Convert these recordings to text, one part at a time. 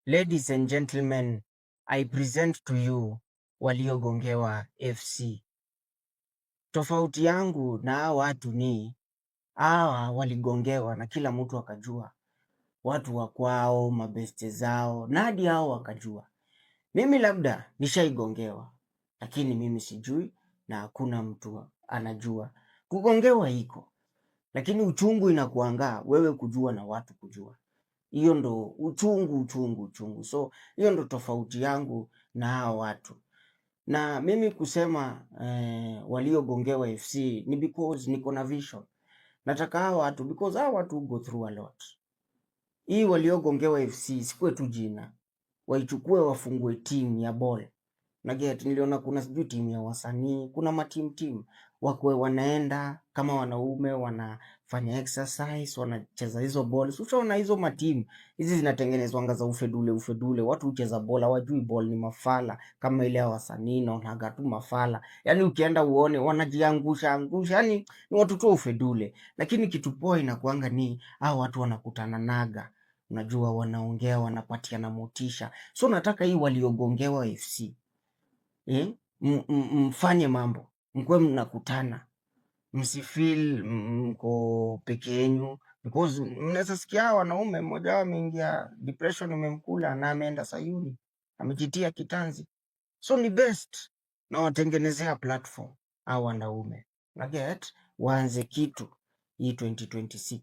Ladies and gentlemen, I present to you Waliogongewa FC. Tofauti yangu na hawa watu ni hawa waligongewa na kila mtu akajua, watu wa kwao, mabeste zao, na hadi hao wakajua. Mimi labda nishaigongewa, lakini mimi sijui na hakuna mtu anajua. Kugongewa iko, lakini uchungu inakuanga wewe kujua na watu kujua. Hiyo ndo uchungu. So hiyo ndo tofauti yangu na hao watu, na mimi kusema waliogongewa FC ni because niko na vision. Nataka hao watu, because hao watu go through a lot. Hii waliogongewa FC sikuwe tu jina, waichukue wafungue timu ya ball. Na get niliona kuna sijui timu ya wasanii, kuna matimu wakwe wanaenda kama wanaume wanafanya exercise, wanacheza hizo ball. Ushaona hizo matimu hizi zinatengenezwa za ufedule, watu hucheza ball hawajui ball ni mafala kama ile ya wasanii, naonaga tu mafala. Yani ukienda uone wanajiangusha, yani ni watu tu ufedule. Lakini kitu poa inakuanga ni hao watu wanakutana naga, unajua wanaongea, wanapatiana motisha. So nataka hii waliogongewa FC mfanye mambo, mkuwe mnakutana, msifeel mko peke yenu, because mnaweza sikia wanaume mmoja wao ameingia depression imemkula na ameenda Sayuni, amejitia kitanzi. So ni best na watengenezea platform au wanaume na get waanze kitu hii 2026.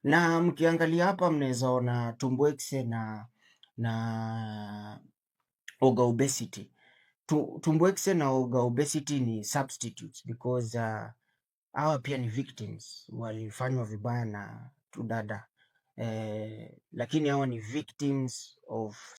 Na mkiangalia hapa mnaweza ona Tumbwekse na Oga Obesity. Tumbwekse na Oga Obesity ni substitutes because hawa pia ni victims, walifanywa vibaya na tudada lakini hawa ni victims of